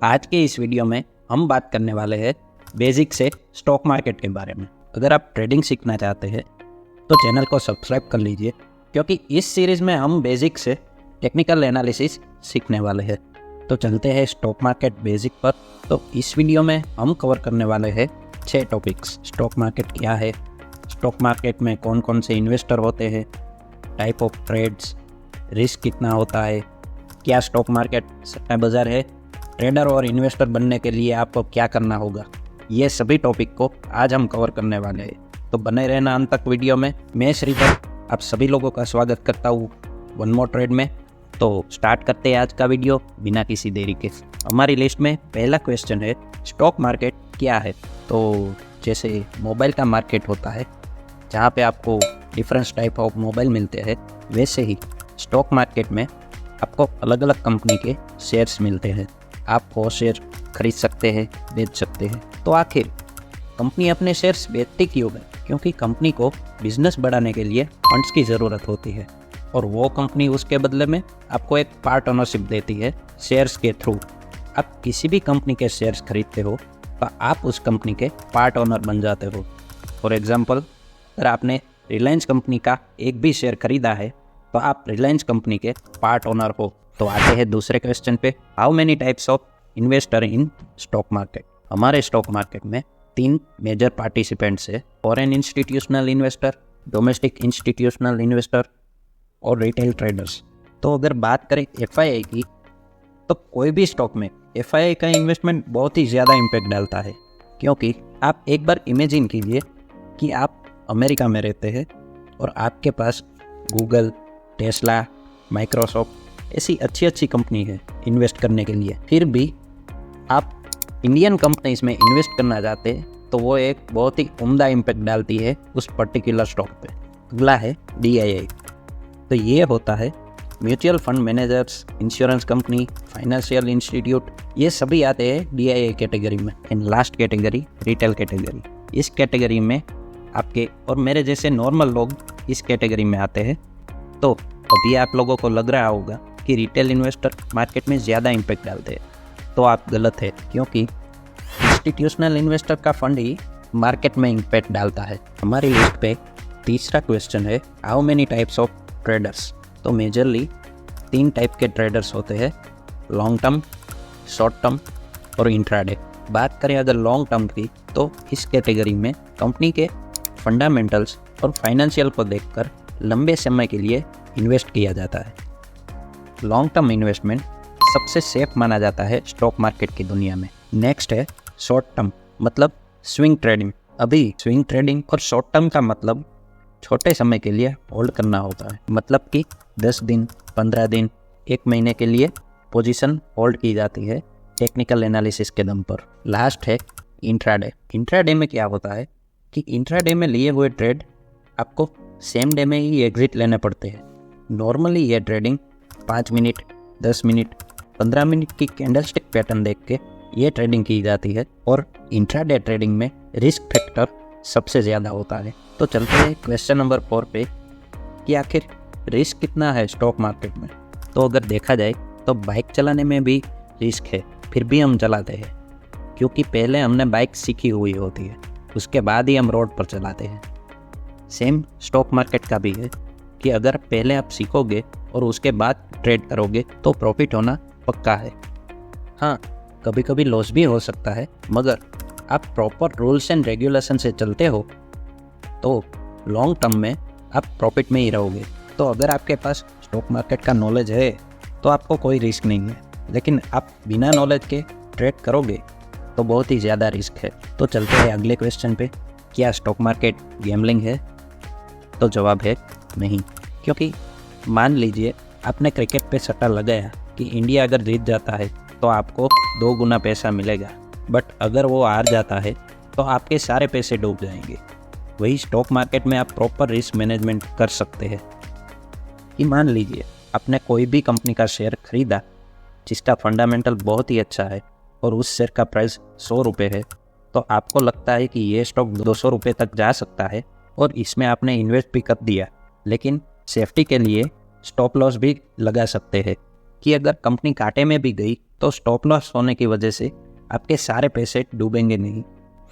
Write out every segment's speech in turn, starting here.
आज के इस वीडियो में हम बात करने वाले हैं बेसिक से स्टॉक मार्केट के बारे में। अगर आप ट्रेडिंग सीखना चाहते हैं तो चैनल को सब्सक्राइब कर लीजिए, क्योंकि इस सीरीज़ में हम बेसिक से टेक्निकल एनालिसिस सीखने वाले हैं। तो चलते हैं स्टॉक मार्केट बेसिक पर। तो इस वीडियो में हम कवर करने वाले हैं 6 टॉपिक्स। स्टॉक मार्केट क्या है, स्टॉक मार्केट में कौन कौन से इन्वेस्टर होते हैं, टाइप ऑफ ट्रेड्स, रिस्क कितना होता है, क्या स्टॉक मार्केट सट्टा बाज़ार है, ट्रेडर और इन्वेस्टर बनने के लिए आपको क्या करना होगा। ये सभी टॉपिक को आज हम कवर करने वाले हैं, तो बने रहना अंत तक वीडियो में। मैं श्रीधर आप सभी लोगों का स्वागत करता हूँ वन मोर ट्रेड में। तो स्टार्ट करते हैं आज का वीडियो बिना किसी देरी के। हमारी लिस्ट में पहला क्वेश्चन है, स्टॉक मार्केट क्या है। तो जैसे मोबाइल का मार्केट होता है जहाँ पे आपको डिफरेंट टाइप ऑफ मोबाइल मिलते हैं, वैसे ही स्टॉक मार्केट में आपको अलग अलग कंपनी के शेयर्स मिलते हैं। आप वो शेयर खरीद सकते हैं, बेच सकते हैं। तो आखिर कंपनी अपने शेयर्स बेचती क्यों है? क्योंकि कंपनी को बिजनेस बढ़ाने के लिए फंड्स की ज़रूरत होती है, और वो कंपनी उसके बदले में आपको एक पार्ट ओनरशिप देती है शेयर्स के थ्रू। आप किसी भी कंपनी के शेयर्स खरीदते हो तो आप उस कंपनी के पार्ट ओनर बन जाते हो। फॉर एग्जांपल, अगर आपने रिलायंस कंपनी का एक भी शेयर खरीदा है तो आप रिलायंस कंपनी के पार्ट ओनर हो। तो आते हैं दूसरे क्वेश्चन पे, how many types of investor in stock market. हमारे स्टॉक मार्केट में 3 मेजर पार्टिसिपेंट्स है, foreign institutional investor, domestic institutional investor और रिटेल ट्रेडर्स। तो अगर बात करें FII की, तो कोई भी स्टॉक में FII का इन्वेस्टमेंट बहुत ही ज़्यादा इम्पैक्ट डालता है। क्योंकि आप एक बार इमेजिन कीजिए कि आप अमेरिका में रहते हैं और आपके पास गूगल, टेस्ला, माइक्रोसॉफ्ट ऐसी अच्छी कंपनी है इन्वेस्ट करने के लिए, फिर भी आप इंडियन कंपनीज में इन्वेस्ट करना चाहते हैं तो वो एक बहुत ही उम्दा इम्पैक्ट डालती है उस पर्टिकुलर स्टॉक पे। अगला है DII। तो ये होता है mutual fund managers, insurance company, financial institute, ये सभी आते हैं DII कैटेगरी में। And last category retail category. इस कैटेगरी में आपके और मेरे जैसे नॉर्मल लोग इस कैटेगरी में आते हैं। तो अभी आप लोगों को लग रहा होगा कि रिटेल इन्वेस्टर मार्केट में ज़्यादा इम्पैक्ट डालते हैं, तो आप गलत है, क्योंकि इंस्टीट्यूशनल इन्वेस्टर का फंड ही मार्केट में इम्पैक्ट डालता है। हमारी लिस्ट पे तीसरा क्वेश्चन है, how many types of traders. तो मेजरली 3 टाइप के ट्रेडर्स होते हैं, लॉन्ग टर्म, शॉर्ट टर्म और इंट्राडे। बात करें अगर लॉन्ग टर्म की, तो इस कैटेगरी में कंपनी के फंडामेंटल्स और फाइनेंशियल को देखकर लंबे समय के लिए इन्वेस्ट किया जाता है। लॉन्ग टर्म इन्वेस्टमेंट सबसे सेफ माना जाता है स्टॉक मार्केट की दुनिया में। नेक्स्ट है शॉर्ट टर्म, मतलब स्विंग ट्रेडिंग। अभी स्विंग ट्रेडिंग और शॉर्ट टर्म का मतलब छोटे समय के लिए होल्ड करना होता है, मतलब कि 10 दिन, 15 दिन, 1 महीने के लिए पोजीशन होल्ड की जाती है टेक्निकल एनालिसिस के दम पर। लास्ट है इंट्राडे। इंट्राडे में क्या होता है कि इंट्राडे में लिए हुए ट्रेड आपको सेम डे में ही एग्जिट लेने पड़ते हैं। नॉर्मली ये ट्रेडिंग 5 मिनट, 10 मिनट, 15 मिनट की कैंडलस्टिक पैटर्न देख के ये ट्रेडिंग की जाती है, और इंट्राडे ट्रेडिंग में रिस्क फैक्टर सबसे ज़्यादा होता है। तो चलते हैं क्वेश्चन नंबर 4 पे कि आखिर रिस्क कितना है स्टॉक मार्केट में। तो अगर देखा जाए तो बाइक चलाने में भी रिस्क है, फिर भी हम चलाते हैं, क्योंकि पहले हमने बाइक सीखी हुई होती है, उसके बाद ही हम रोड पर चलाते हैं। सेम स्टॉक मार्केट का भी है कि अगर पहले आप सीखोगे और उसके बाद ट्रेड करोगे तो प्रॉफिट होना पक्का है। हाँ, कभी कभी लॉस भी हो सकता है, मगर आप प्रॉपर रूल्स एंड रेगुलेशन से चलते हो तो लॉन्ग टर्म में आप प्रॉफिट में ही रहोगे। तो अगर आपके पास स्टॉक मार्केट का नॉलेज है तो आपको कोई रिस्क नहीं है, लेकिन आप बिना नॉलेज के ट्रेड करोगे तो बहुत ही ज़्यादा रिस्क है। तो चलते हैं अगले क्वेश्चन पे, क्या स्टॉक मार्केट गैम्बलिंग है? तो जवाब है नहीं। क्योंकि मान लीजिए आपने क्रिकेट पे सट्टा लगाया कि इंडिया अगर जीत जाता है तो आपको 2 गुना पैसा मिलेगा, बट अगर वो हार जाता है तो आपके सारे पैसे डूब जाएंगे। वही स्टॉक मार्केट में आप प्रॉपर रिस्क मैनेजमेंट कर सकते हैं कि मान लीजिए आपने कोई भी कंपनी का शेयर खरीदा जिसका फंडामेंटल बहुत ही अच्छा है और उस शेयर का प्राइस 100 रुपये है, तो आपको लगता है कि ये स्टॉक 200 रुपये तक जा सकता है और इसमें आपने इन्वेस्ट भी कर दिया, लेकिन सेफ्टी के लिए स्टॉप लॉस भी लगा सकते हैं कि अगर कंपनी घाटे में भी गई तो स्टॉप लॉस होने की वजह से आपके सारे पैसे डूबेंगे नहीं।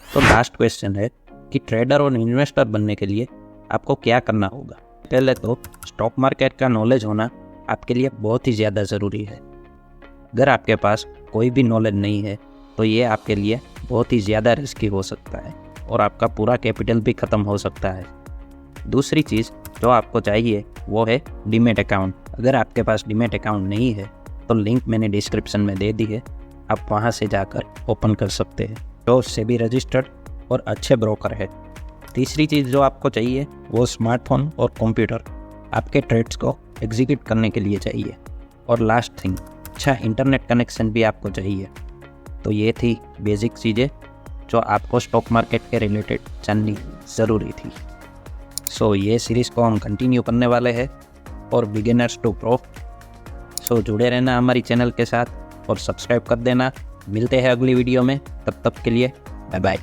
तो लास्ट क्वेश्चन है कि ट्रेडर और इन्वेस्टर बनने के लिए आपको क्या करना होगा। पहले तो स्टॉक मार्केट का नॉलेज होना आपके लिए बहुत ही ज़्यादा ज़रूरी है। अगर आपके पास कोई भी नॉलेज नहीं है तो ये आपके लिए बहुत ही ज़्यादा रिस्की हो सकता है और आपका पूरा कैपिटल भी ख़त्म हो सकता है। दूसरी चीज़ जो आपको चाहिए वो है डीमैट अकाउंट। अगर आपके पास डीमैट अकाउंट नहीं है तो लिंक मैंने डिस्क्रिप्शन में दे दी है, आप वहाँ से जाकर ओपन कर सकते हैं, जो सेबी रजिस्टर्ड और अच्छे ब्रोकर है। तीसरी चीज़ जो आपको चाहिए वो स्मार्टफोन और कंप्यूटर आपके ट्रेड्स को एग्जीक्यूट करने के लिए चाहिए। और लास्ट थिंग, अच्छा इंटरनेट कनेक्शन भी आपको चाहिए। तो ये थी बेसिक चीज़ें जो आपको स्टॉक मार्केट के रिलेटेड जाननी ज़रूरी थी। सो ये सीरीज़ को हम कंटिन्यू करने वाले हैं और बिगिनर्स टू प्रो। सो जुड़े रहना हमारी चैनल के साथ और सब्सक्राइब कर देना। मिलते हैं अगली वीडियो में, तब तक के लिए बाय बाय।